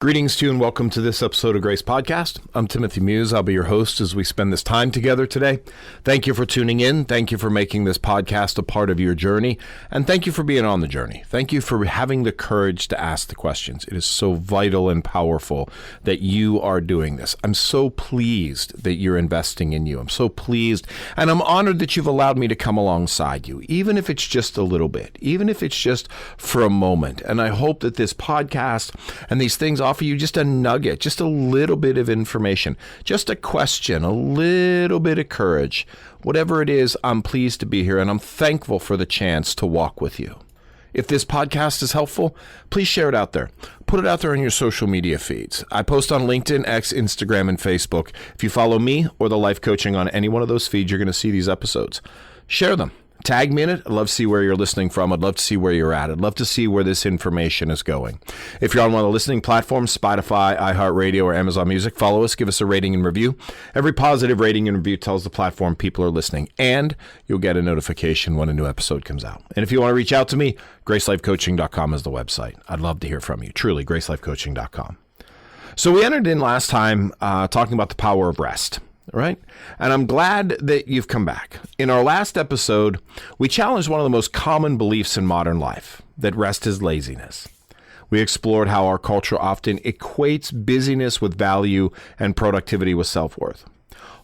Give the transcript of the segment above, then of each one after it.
Greetings to you and welcome to this episode of Grace Podcast. I'm Timothy Muse. I'll be your host as we spend this time together today. Thank you for tuning in. Thank you for making this podcast a part of your journey. And thank you for being on the journey. Thank you for having the courage to ask the questions. It is so vital and powerful that you are doing this. I'm so pleased that you're investing in you. I'm so pleased and I'm honored that you've allowed me to come alongside you, even if it's just a little bit, even if it's just for a moment. And I hope that this podcast and these things offer you just a nugget, just a little bit of information, just a question, a little bit of courage. Whatever it is, I'm pleased to be here and I'm thankful for the chance to walk with you. If this podcast is helpful, please share it out there. Put it out there on your social media feeds. I post on LinkedIn, X, Instagram, and Facebook. If you follow me or the life coaching on any one of those feeds, you're going to see these episodes. Share them. Tag me in it. I'd love to see where you're listening from. I'd love to see where you're at. I'd love to see where this information is going. If you're on one of the listening platforms, Spotify, iHeartRadio, or Amazon Music, follow us, give us a rating and review. Every positive rating and review tells the platform people are listening, and you'll get a notification when a new episode comes out. And if you want to reach out to me, GraceLifeCoaching.com is the website. I'd love to hear from you. Truly, GraceLifeCoaching.com. So we entered in last time talking about the power of rest. Right? And I'm glad that you've come back. In our last episode, we challenged one of the most common beliefs in modern life, that rest is laziness. We explored how our culture often equates busyness with value and productivity with self-worth.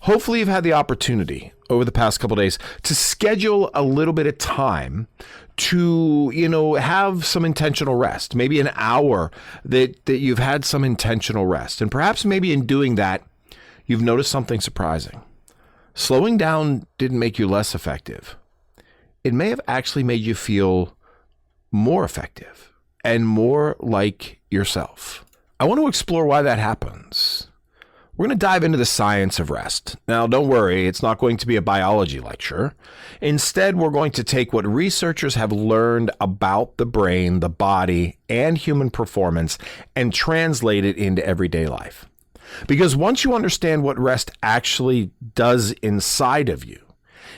Hopefully you've had the opportunity over the past couple of days to schedule a little bit of time to, have some intentional rest, maybe an hour that you've had some intentional rest. And perhaps maybe in doing that, you've noticed something surprising. Slowing down didn't make you less effective. It may have actually made you feel more effective and more like yourself. I want to explore why that happens. We're going to dive into the science of rest. Now, don't worry, it's not going to be a biology lecture. Instead, we're going to take what researchers have learned about the brain, the body, and human performance and translate it into everyday life. Because once you understand what rest actually does inside of you,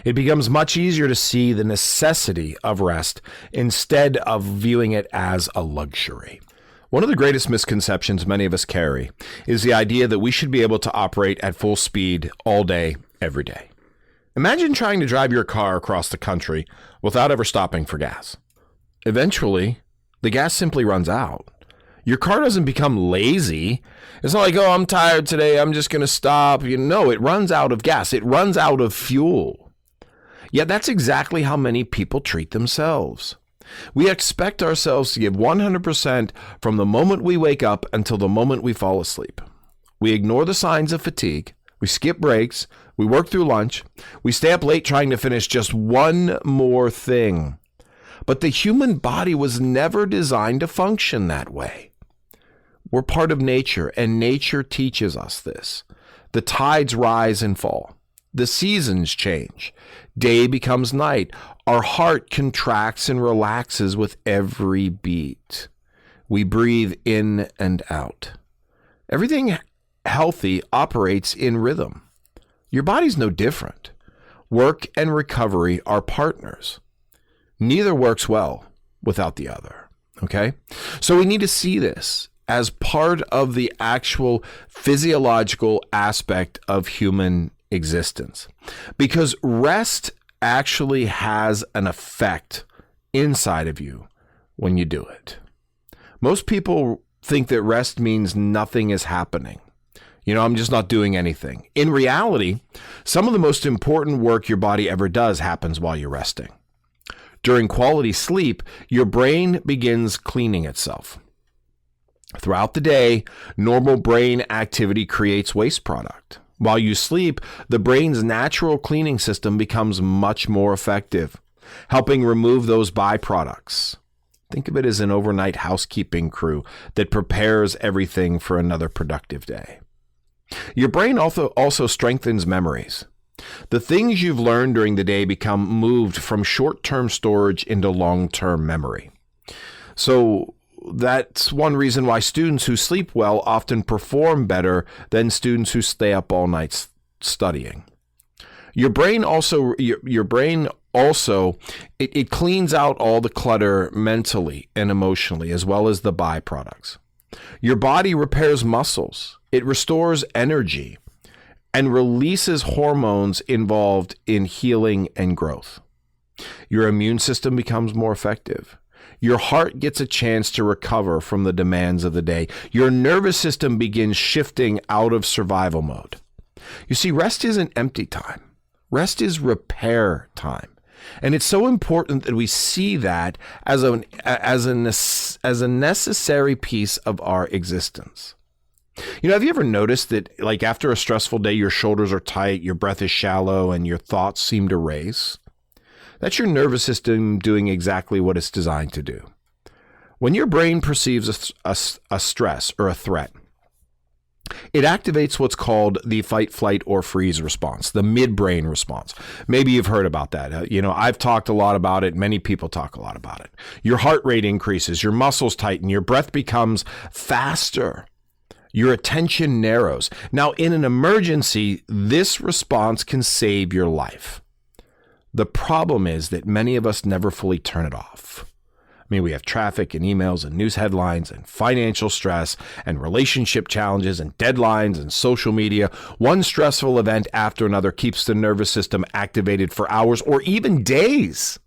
it becomes much easier to see the necessity of rest instead of viewing it as a luxury. One of the greatest misconceptions many of us carry is the idea that we should be able to operate at full speed all day, every day. Imagine trying to drive your car across the country without ever stopping for gas. Eventually, the gas simply runs out. Your car doesn't become lazy. It's not like, oh, I'm tired today, I'm just going to stop. No, it runs out of gas. It runs out of fuel. Yet that's exactly how many people treat themselves. We expect ourselves to give 100% from the moment we wake up until the moment we fall asleep. We ignore the signs of fatigue. We skip breaks. We work through lunch. We stay up late trying to finish just one more thing. But the human body was never designed to function that way. We're part of nature, and nature teaches us this. The tides rise and fall. The seasons change. Day becomes night. Our heart contracts and relaxes with every beat. We breathe in and out. Everything healthy operates in rhythm. Your body's no different. Work and recovery are partners. Neither works well without the other. Okay? So we need to see this as part of the actual physiological aspect of human existence. Because rest actually has an effect inside of you when you do it. Most people think that rest means nothing is happening. I'm just not doing anything. In reality, some of the most important work your body ever does happens while you're resting. During quality sleep, your brain begins cleaning itself. Throughout the day, normal brain activity creates waste product. While you sleep, the brain's natural cleaning system becomes much more effective, helping remove those byproducts. Think of it as an overnight housekeeping crew that prepares everything for another productive day. Your brain also strengthens memories. The things you've learned during the day become moved from short-term storage into long-term memory. So that's one reason why students who sleep well often perform better than students who stay up all night studying. Your brain also it cleans out all the clutter mentally and emotionally, as well as the byproducts. Your body repairs muscles. It restores energy and releases hormones involved in healing and growth. Your immune system becomes more effective. Your heart gets a chance to recover from the demands of the day. Your nervous system begins shifting out of survival mode. You see, rest isn't empty time. Rest is repair time. And it's so important that we see that as a necessary piece of our existence. Have you ever noticed that, like, after a stressful day, your shoulders are tight, your breath is shallow, and your thoughts seem to race? That's your nervous system doing exactly what it's designed to do. When your brain perceives a stress or a threat, it activates what's called the fight, flight, or freeze response, the midbrain response. Maybe you've heard about that. I've talked a lot about it. Many people talk a lot about it. Your heart rate increases, your muscles tighten, your breath becomes faster. Your attention narrows. Now, in an emergency, this response can save your life. The problem is that many of us never fully turn it off. We have traffic and emails and news headlines and financial stress and relationship challenges and deadlines and social media. One stressful event after another keeps the nervous system activated for hours or even days.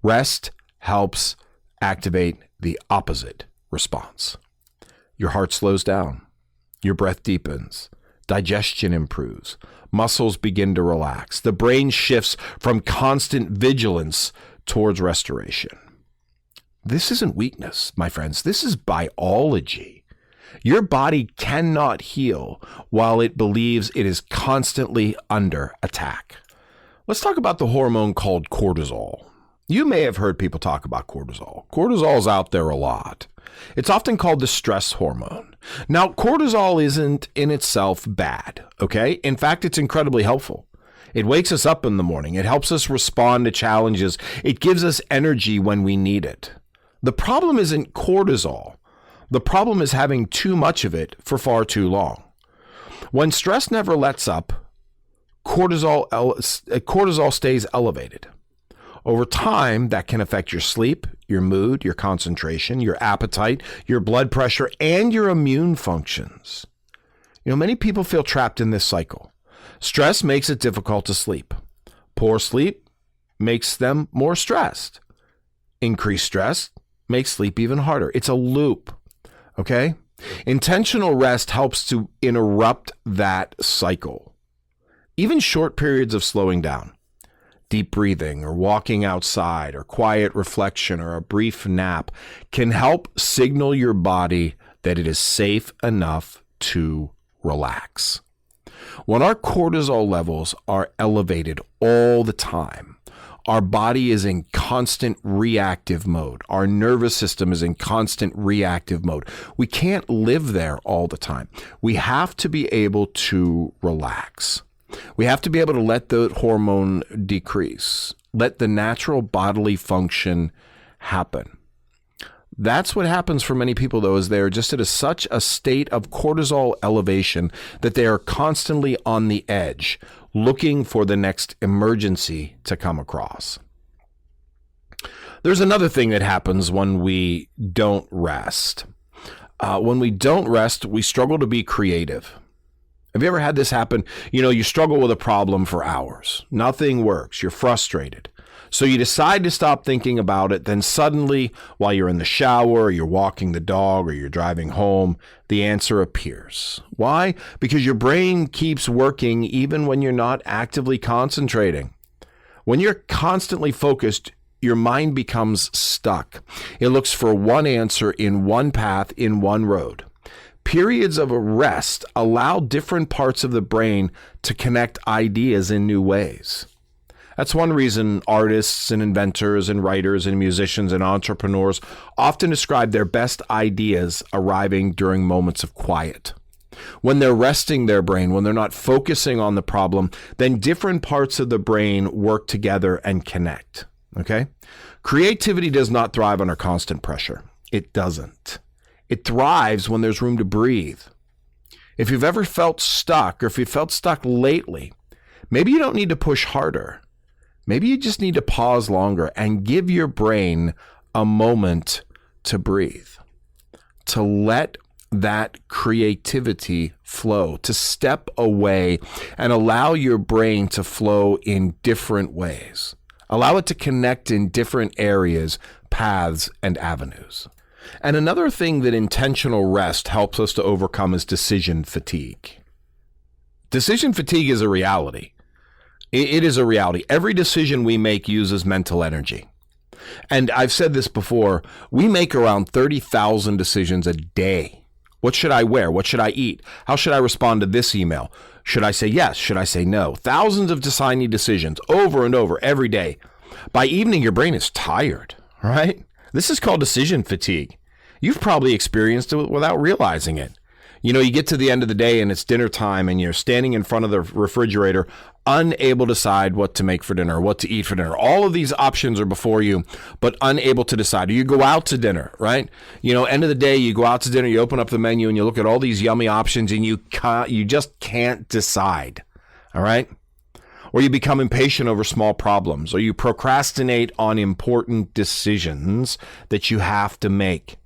Rest helps activate the opposite response. Your heart slows down, your breath deepens, digestion improves, muscles begin to relax, the brain shifts from constant vigilance towards restoration. This isn't weakness, my friends. This is biology. Your body cannot heal while it believes it is constantly under attack. Let's talk about the hormone called cortisol. You may have heard people talk about cortisol. Cortisol's out there a lot. It's often called the stress hormone. Now, cortisol isn't in itself bad, okay? In fact, it's incredibly helpful. It wakes us up in the morning. It helps us respond to challenges. It gives us energy when we need it. The problem isn't cortisol. The problem is having too much of it for far too long. When stress never lets up, cortisol stays elevated. Over time, that can affect your sleep, your mood, your concentration, your appetite, your blood pressure, and your immune functions. Many people feel trapped in this cycle. Stress makes it difficult to sleep. Poor sleep makes them more stressed. Increased stress makes sleep even harder. It's a loop, okay? Intentional rest helps to interrupt that cycle. Even short periods of slowing down, deep breathing or walking outside or quiet reflection or a brief nap can help signal your body that it is safe enough to relax. When our cortisol levels are elevated all the time, our body is in constant reactive mode. Our nervous system is in constant reactive mode. We can't live there all the time. We have to be able to relax. We have to be able to let the hormone decrease, let the natural bodily function happen. That's what happens for many people, though, is they're just at such a state of cortisol elevation that they are constantly on the edge, looking for the next emergency to come across. There's another thing that happens when we don't rest. When we don't rest, we struggle to be creative. Have you ever had this happen? You struggle with a problem for hours. Nothing works. You're frustrated. So you decide to stop thinking about it. Then suddenly, while you're in the shower, or you're walking the dog, or you're driving home, the answer appears. Why? Because your brain keeps working even when you're not actively concentrating. When you're constantly focused, your mind becomes stuck. It looks for one answer in one path, in one road. Periods of rest allow different parts of the brain to connect ideas in new ways. That's one reason artists and inventors and writers and musicians and entrepreneurs often describe their best ideas arriving during moments of quiet. When they're resting their brain, when they're not focusing on the problem, then different parts of the brain work together and connect. Okay? Creativity does not thrive under constant pressure. It doesn't. It thrives when there's room to breathe. If you've ever felt stuck, or if you felt stuck lately, maybe you don't need to push harder. Maybe you just need to pause longer and give your brain a moment to breathe. to let that creativity flow, to step away and allow your brain to flow in different ways. Allow it to connect in different areas, paths, and avenues. And another thing that intentional rest helps us to overcome is decision fatigue. Decision fatigue is a reality. It is a reality. Every decision we make uses mental energy. And I've said this before, we make around 30,000 decisions a day. What should I wear? What should I eat? How should I respond to this email? Should I say yes? Should I say no? Thousands of tiny decisions over and over every day. By evening, your brain is tired, right? This is called decision fatigue. You've probably experienced it without realizing it. You know, you get to the end of the day and it's dinner time and you're standing in front of the refrigerator, unable to decide what to make for dinner, what to eat for dinner. All of these options are before you, but unable to decide. Or you go out to dinner, right? You know, end of the day, you go out to dinner, you open up the menu and you look at all these yummy options and you just can't decide, all right? Or you become impatient over small problems, or you procrastinate on important decisions that you have to make.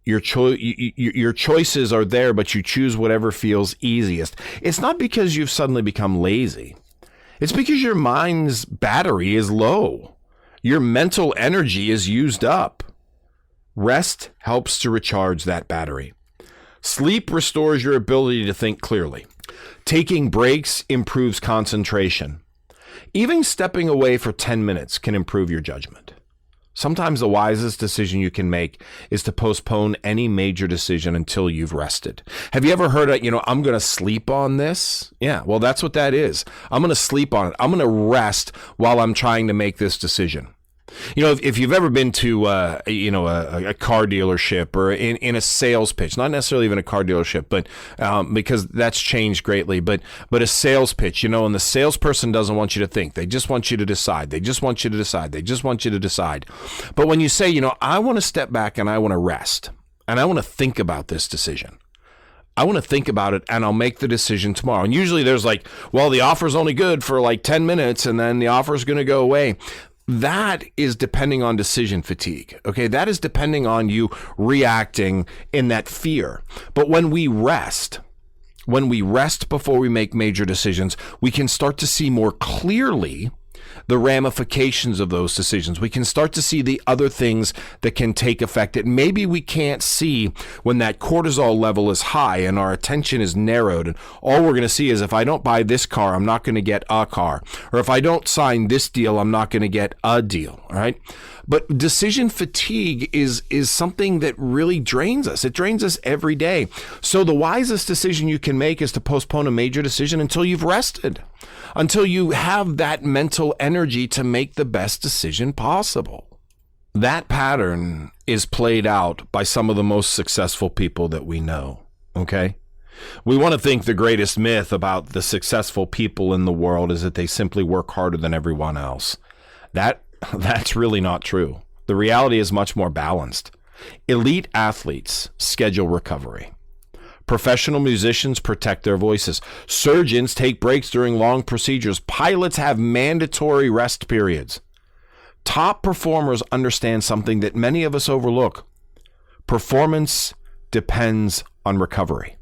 Your choices are there, but you choose whatever feels easiest. It's not because you've suddenly become lazy. It's because your mind's battery is low. Your mental energy is used up. Rest helps to recharge that battery. Sleep restores your ability to think clearly. Taking breaks improves concentration. Even stepping away for 10 minutes can improve your judgment. Sometimes the wisest decision you can make is to postpone any major decision until you've rested. Have you ever heard of, I'm going to sleep on this? Yeah, well, that's what that is. I'm going to sleep on it. I'm going to rest while I'm trying to make this decision. If you've ever been to, a car dealership or in a sales pitch, not necessarily even a car dealership, but because that's changed greatly, but a sales pitch, and the salesperson doesn't want you to think. They just want you to decide. They just want you to decide. They just want you to decide. But when you say, I want to step back and I want to rest and I want to think about this decision. I want to think about it and I'll make the decision tomorrow. And usually there's the offer's only good for 10 minutes and then the offer's going to go away. That is depending on decision fatigue, okay? That is depending on you reacting in that fear. But when we rest before we make major decisions, we can start to see more clearly the ramifications of those decisions. We can start to see the other things that can take effect that maybe we can't see when that cortisol level is high and our attention is narrowed. And all we're going to see is if I don't buy this car, I'm not going to get a car. Or if I don't sign this deal, I'm not going to get a deal, all right? But decision fatigue is something that really drains us. It drains us every day. So the wisest decision you can make is to postpone a major decision until you've rested, until you have that mental energy to make the best decision possible. That pattern is played out by some of the most successful people that we know, okay? We want to think the greatest myth about the successful people in the world is that they simply work harder than everyone else. That's really not true. The reality is much more balanced. Elite athletes schedule recovery. Professional musicians protect their voices. Surgeons take breaks during long procedures. Pilots have mandatory rest periods. Top performers understand something that many of us overlook. Performance depends on recovery.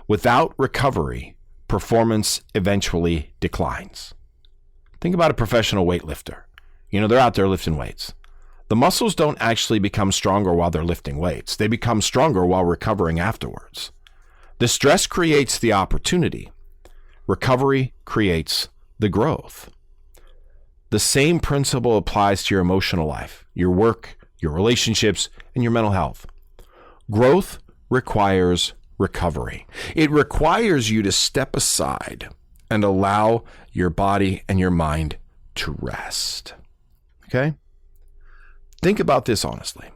Without recovery, performance eventually declines. Think about a professional weightlifter. They're out there lifting weights. The muscles don't actually become stronger while they're lifting weights. They become stronger while recovering afterwards. The stress creates the opportunity. Recovery creates the growth. The same principle applies to your emotional life, your work, your relationships, and your mental health. Growth requires recovery. It requires you to step aside and allow your body and your mind to rest. Okay? Think about this honestly.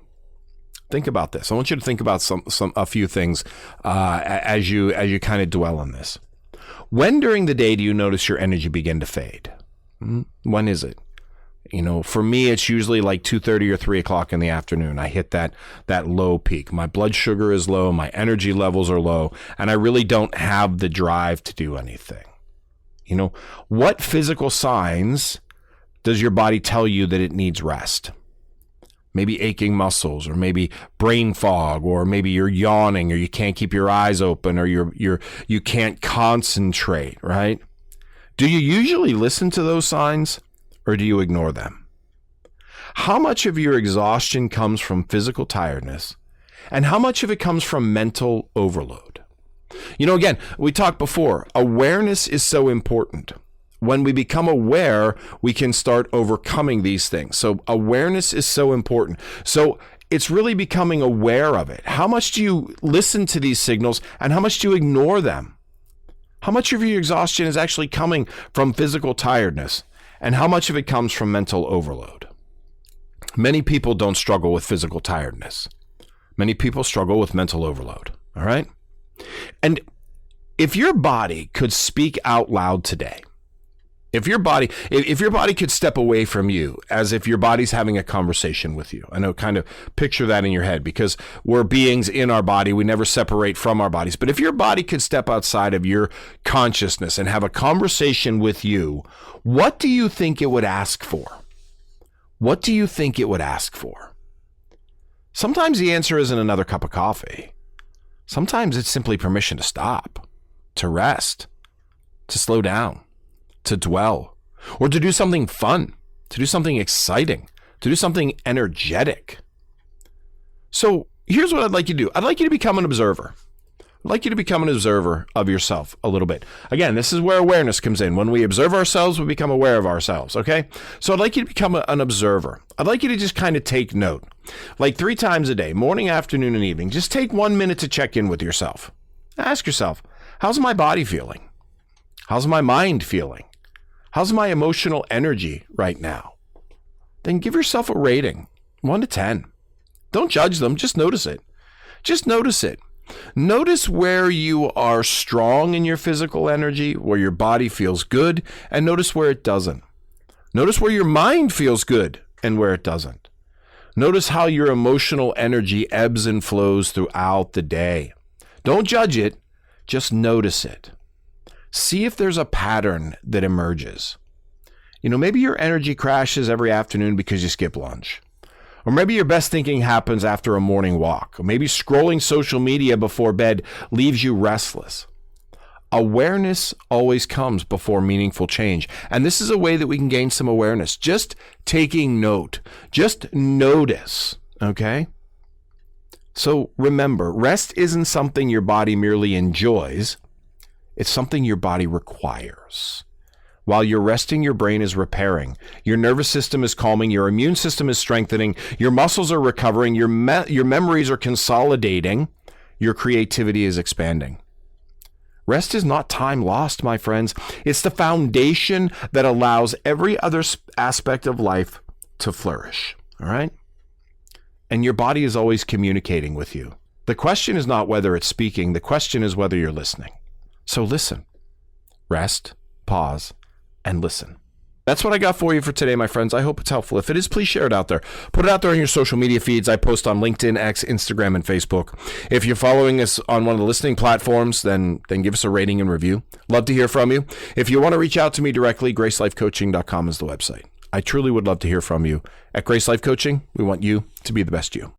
Think about this. I want you to think about a few things as you kind of dwell on this. When during the day do you notice your energy begin to fade? When is it? For me, it's usually 2:30 or 3 o'clock in the afternoon. I hit that low peak. My blood sugar is low. My energy levels are low. And I really don't have the drive to do anything. What physical signs does your body tell you that it needs rest? maybe aching muscles, or maybe brain fog, or maybe you're yawning, or you can't keep your eyes open, or you can't concentrate, right? Do you usually listen to those signs, or do you ignore them? How much of your exhaustion comes from physical tiredness, and how much of it comes from mental overload? Again, we talked before, awareness is so important. When we become aware, we can start overcoming these things. So awareness is so important. So it's really becoming aware of it. How much do you listen to these signals, and how much do you ignore them? How much of your exhaustion is actually coming from physical tiredness, and how much of it comes from mental overload? Many people don't struggle with physical tiredness. Many people struggle with mental overload, all right? And if your body could speak out loud today, if your body could step away from you as if your body's having a conversation with you. I know, kind of picture that in your head, because we're beings in our body. We never separate from our bodies. But if your body could step outside of your consciousness and have a conversation with you, what do you think it would ask for? What do you think it would ask for? Sometimes the answer isn't another cup of coffee. Sometimes it's simply permission to stop, to rest, to slow down, to dwell, or to do something fun, to do something exciting, to do something energetic. So here's what I'd like you to do. I'd like you to become an observer. I'd like you to become an observer of yourself a little bit. Again, this is where awareness comes in. When we observe ourselves, we become aware of ourselves, okay? So I'd like you to become an observer. I'd like you to just kind of take note. Like 3 times a day, morning, afternoon, and evening, just take 1 minute to check in with yourself. Ask yourself, how's my body feeling? How's my mind feeling? How's my emotional energy right now? Then give yourself a rating, 1 to 10. Don't judge them, just notice it. Just notice it. Notice where you are strong in your physical energy, where your body feels good, and notice where it doesn't. Notice where your mind feels good and where it doesn't. Notice how your emotional energy ebbs and flows throughout the day. Don't judge it, just notice it. See if there's a pattern that emerges. Maybe your energy crashes every afternoon because you skip lunch. Or maybe your best thinking happens after a morning walk. Or maybe scrolling social media before bed leaves you restless. Awareness always comes before meaningful change. And this is a way that we can gain some awareness. Just taking note. Just notice. Okay? So remember, rest isn't something your body merely enjoys. It's something your body requires. While you're resting, your brain is repairing. Your nervous system is calming. Your immune system is strengthening. Your muscles are recovering. Your memories are consolidating. Your creativity is expanding. Rest is not time lost, my friends. It's the foundation that allows every other aspect of life to flourish. All right? And your body is always communicating with you. The question is not whether it's speaking. The question is whether you're listening. So listen, rest, pause, and listen. That's what I got for you for today, my friends. I hope it's helpful. If it is, please share it out there. Put it out there on your social media feeds. I post on LinkedIn, X, Instagram, and Facebook. If you're following us on one of the listening platforms, then give us a rating and review. Love to hear from you. If you want to reach out to me directly, gracelifecoaching.com is the website. I truly would love to hear from you. At Grace Life Coaching, we want you to be the best you.